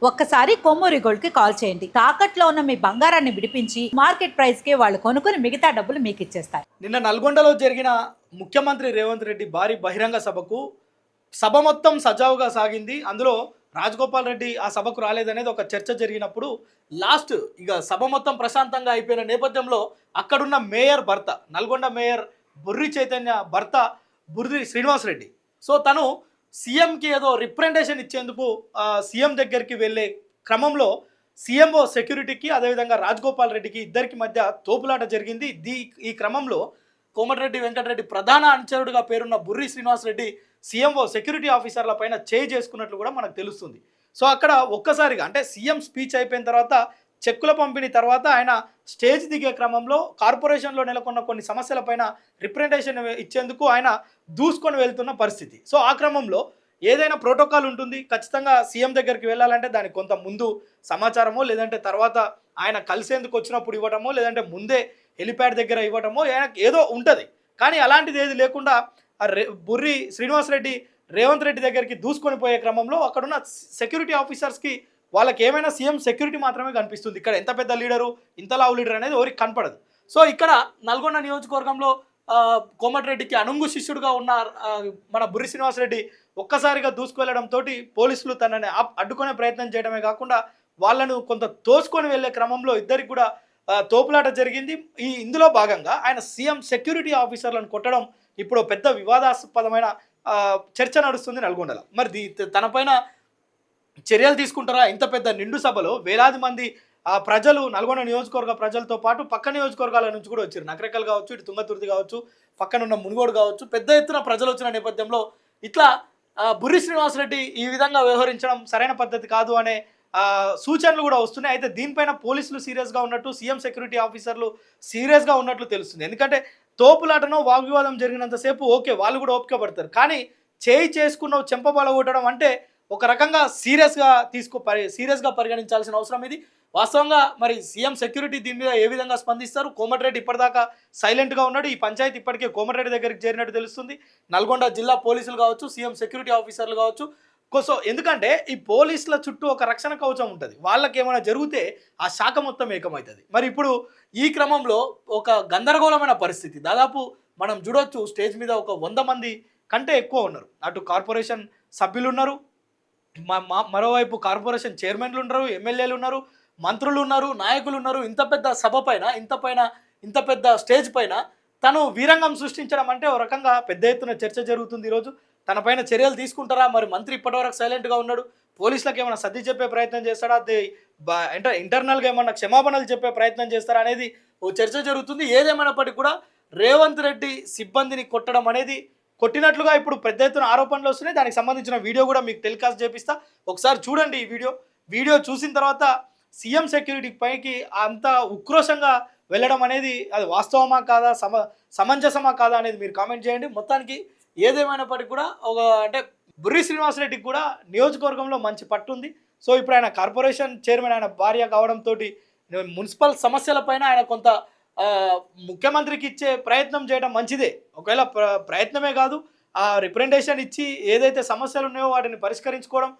ఒక్కసారి కొమ్మూరి గోల్డ్ కి కాల్ చేయండి. తాకట్లో ఉన్న మీ బంగారాన్ని విడిపించి మార్కెట్ ప్రైస్ కి వాళ్ళు కొనుక్కుని మిగతా డబ్బులు మీకు ఇచ్చేస్తారు. నిన్న నల్గొండలో జరిగిన ముఖ్యమంత్రి రేవంత్ రెడ్డి భారీ బహిరంగ సభకు సభ మొత్తం సజావుగా సాగింది. అందులో రాజగోపాల్ రెడ్డి ఆ సభకు రాలేదనేది ఒక చర్చ జరిగినప్పుడు లాస్ట్ ఇక సభ మొత్తం ప్రశాంతంగా అయిపోయిన నేపథ్యంలో అక్కడున్న మేయర్ భర్త, నల్గొండ మేయర్ బుర్రి చైతన్య భర్త బుర్రి శ్రీనివాస్ రెడ్డి, సో తను సీఎంకి ఏదో రిప్రజెంటేషన్ ఇచ్చేందుకు సీఎం దగ్గరికి వెళ్ళే క్రమంలో సీఎంఓ సెక్యూరిటీకి అదేవిధంగా రాజగోపాల్ రెడ్డికి ఇద్దరికి మధ్య తోపులాట జరిగింది. ఈ క్రమంలో కోమటిరెడ్డి వెంకటరెడ్డి ప్రధాన అనుచరుడుగా పేరున్న బుర్రి శ్రీనివాస్ రెడ్డి సీఎంఓ సెక్యూరిటీ ఆఫీసర్ల పైన చేయి చేసుకున్నట్లు కూడా మనకు తెలుస్తుంది. సో అక్కడ ఒక్కసారిగా అంటే సీఎం స్పీచ్ అయిపోయిన తర్వాత చెక్కుల పంపిణీ తర్వాత ఆయన స్టేజ్ దిగే క్రమంలో కార్పొరేషన్లో నెలకొన్న కొన్ని సమస్యలపైన రిప్రజెంటేషన్ ఇచ్చేందుకు ఆయన దూసుకొని వెళ్తున్న పరిస్థితి. సో ఆ క్రమంలో ఏదైనా ప్రోటోకాల్ ఉంటుంది, ఖచ్చితంగా సీఎం దగ్గరికి వెళ్ళాలంటే దానికి కొంత ముందు సమాచారమో లేదంటే తర్వాత ఆయన కలిసేందుకు వచ్చినప్పుడు ఇవ్వటమో లేదంటే ముందే హెలిప్యాడ్ దగ్గర ఇవ్వటమో ఏదో ఉంటుంది. కానీ అలాంటిది ఏది లేకుండా బుర్రి శ్రీనివాస్ రెడ్డి రేవంత్ రెడ్డి దగ్గరికి దూసుకొని పోయే క్రమంలో అక్కడున్న సెక్యూరిటీ ఆఫీసర్స్కి వాళ్ళకి ఏమైనా సీఎం సెక్యూరిటీ మాత్రమే కనిపిస్తుంది. ఇక్కడ ఎంత పెద్ద లీడరు, ఇంత లావు లీడర్ అనేది ఎవరికి కనపడదు. సో ఇక్కడ నల్గొండ నియోజకవర్గంలో కోమటిరెడ్డికి అనుంగు శిష్యుడుగా ఉన్న మన బుర్రి శ్రీనివాస్ రెడ్డి ఒక్కసారిగా దూసుకువెళ్లడంతో పోలీసులు తనని అడ్డుకునే ప్రయత్నం చేయడమే కాకుండా వాళ్ళను కొంత తోసుకొని వెళ్లే క్రమంలో ఇద్దరికి కూడా తోపులాట జరిగింది. ఇందులో భాగంగా ఆయన సీఎం సెక్యూరిటీ ఆఫీసర్లను కొట్టడం ఇప్పుడు పెద్ద వివాదాస్పదమైన చర్చ నడుస్తుంది నల్గొండలో. మరి తనపైన చర్యలు తీసుకుంటారా? ఇంత పెద్ద నిండు సభలో వేలాది మంది ప్రజలు, నల్గొండ నియోజకవర్గ ప్రజలతో పాటు పక్క నియోజకవర్గాల నుంచి కూడా వచ్చారు. నకరేకల్ కావచ్చు, ఇటు తుంగతుర్తి కావచ్చు, పక్కనున్న మునుగోడు కావచ్చు, పెద్ద ఎత్తున ప్రజలు వచ్చిన నేపథ్యంలో ఇట్లా బుర్రి శ్రీనివాస్ రెడ్డి ఈ విధంగా వ్యవహరించడం సరైన పద్ధతి కాదు అనే సూచనలు కూడా వస్తున్నాయి. అయితే దీనిపైన పోలీసులు సీరియస్గా ఉన్నట్టు, సీఎం సెక్యూరిటీ ఆఫీసర్లు సీరియస్గా ఉన్నట్లు తెలుస్తుంది. ఎందుకంటే తోపులాటనో వాగ్వివాదం జరిగినంతసేపు ఓకే, వాళ్ళు కూడా ఓపిక పడతారు. కానీ చేయి చేసుకున్న చెంపబాల కొట్టడం అంటే ఒక రకంగా సీరియస్గా పరిగణించాల్సిన అవసరం ఇది. వాస్తవంగా మరి సీఎం సెక్యూరిటీ దీని మీద ఏ విధంగా స్పందిస్తారు? కోమటిరెడ్డి ఇప్పటిదాకా సైలెంట్గా ఉన్నాడు. ఈ పంచాయతీ ఇప్పటికే కోమటిరెడ్డి దగ్గరికి చేరినట్టు తెలుస్తుంది. నల్గొండ జిల్లా పోలీసులు కావచ్చు, సీఎం సెక్యూరిటీ ఆఫీసర్లు కావచ్చు. సో ఎందుకంటే ఈ పోలీసుల చుట్టూ ఒక రక్షణ కవచం ఉంటుంది. వాళ్ళకి ఏమైనా జరిగితే ఆ శాఖ మొత్తం ఏకమవుతుంది. మరి ఇప్పుడు ఈ క్రమంలో ఒక గందరగోళమైన పరిస్థితి. దాదాపు మనం చూడొచ్చు స్టేజ్ మీద ఒక 100 మంది కంటే ఎక్కువ ఉన్నారు. అటు కార్పొరేషన్ సభ్యులు ఉన్నారు, మరోవైపు కార్పొరేషన్ చైర్మన్లు ఉన్నారు, ఎమ్మెల్యేలు ఉన్నారు, మంత్రులు ఉన్నారు, నాయకులు ఉన్నారు. ఇంత పెద్ద సభ పైన ఇంత పెద్ద స్టేజ్ పైన తను వీరంగం సృష్టించడం అంటే ఒక రకంగా పెద్ద ఎత్తున చర్చ జరుగుతుంది ఈరోజు. తన పైన చర్యలు తీసుకుంటారా? మరి మంత్రి ఇప్పటివరకు సైలెంట్గా ఉన్నాడు. పోలీసులకు ఏమైనా సర్ది చెప్పే ప్రయత్నం చేస్తాడా? అంటే ఇంటర్నల్గా ఏమన్నా క్షమాపణలు చెప్పే ప్రయత్నం చేస్తారా అనేది ఓ చర్చ జరుగుతుంది. ఏదేమైనప్పటికీ కూడా రేవంత్ రెడ్డి సిబ్బందిని కొట్టడం అనేది కొట్టినట్లుగా ఇప్పుడు పెద్ద ఎత్తున ఆరోపణలు వస్తున్నాయి. దానికి సంబంధించిన వీడియో కూడా మీకు టెలికాస్ట్ చేపిస్తా, ఒకసారి చూడండి. ఈ వీడియో చూసిన తర్వాత సీఎం సెక్యూరిటీ పైకి అంత ఉక్రోషంగా వెళ్ళడం అనేది అది వాస్తవమా కాదా, సమంజసమా కాదా అనేది మీరు కామెంట్ చేయండి. మొత్తానికి ఏదేమైనప్పటికీ కూడా అంటే బుర్రి శ్రీనివాస్ రెడ్డికి కూడా నియోజకవర్గంలో మంచి పట్టు ఉంది. సో ఇప్పుడు ఆయన కార్పొరేషన్ చైర్మన్, ఆయన భార్య కావడంతో మున్సిపల్ సమస్యలపైన ఆయన కొంత ముఖ్యమంత్రికి ఇచ్చే ప్రయత్నం చేయడం మంచిదే. ఒకవేళ ప్రయత్నమే కాదు, ఆ రిప్రజెంటేషన్ ఇచ్చి ఏదైతే సమస్యలు ఉన్నాయో వాటిని పరిష్కరించుకోవడం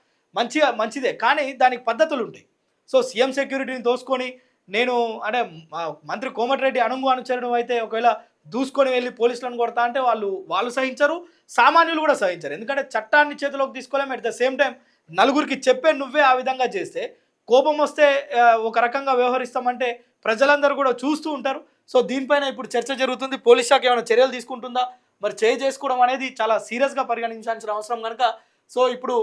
మంచిదే. కానీ దానికి పద్ధతులు ఉంటాయి. సో సీఎం సెక్యూరిటీని దోసుకొని నేను అంటే మంత్రి కోమటిరెడ్డి అనుచరణ అయితే ఒకవేళ దూసుకొని వెళ్ళి పోలీసులను కొడతా అంటే వాళ్ళు సహించరు, సామాన్యులు కూడా సహించరు. ఎందుకంటే చట్టాన్ని చేతిలోకి తీసుకోలేము. అట్ ద సేమ్ టైం నలుగురికి చెప్పే నువ్వే ఆ విధంగా చేస్తే కోపం వస్తే ఒక రకంగా వ్యవహరిస్తామంటే ప్రజలందరూ కూడా చూస్తూ ఉంటారు. సో దీనిపైన ఇప్పుడు చర్చ జరుగుతుంది. పోలీస్ శాఖ ఏమైనా చర్యలు తీసుకుంటుందా? మరి చేసుకోవడం అనేది చాలా సీరియస్గా పరిగణించాల్సిన అవసరం కనుక సో ఇప్పుడు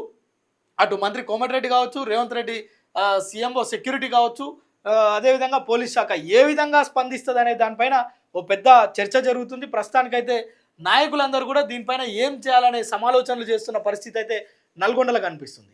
అటు మంత్రి కోమటిరెడ్డి కావచ్చు, రేవంత్ రెడ్డి సీఎంఓ సెక్యూరిటీ కావచ్చు, అదేవిధంగా పోలీస్ శాఖ ఏ విధంగా స్పందిస్తుంది అనే దానిపైన ఓ పెద్ద చర్చ జరుగుతుంది. ప్రస్తుతానికైతే నాయకులందరూ కూడా దీనిపైన ఏం చేయాలనే సమాలోచనలు చేస్తున్న పరిస్థితి అయితే నల్గొండలో కనిపిస్తుంది.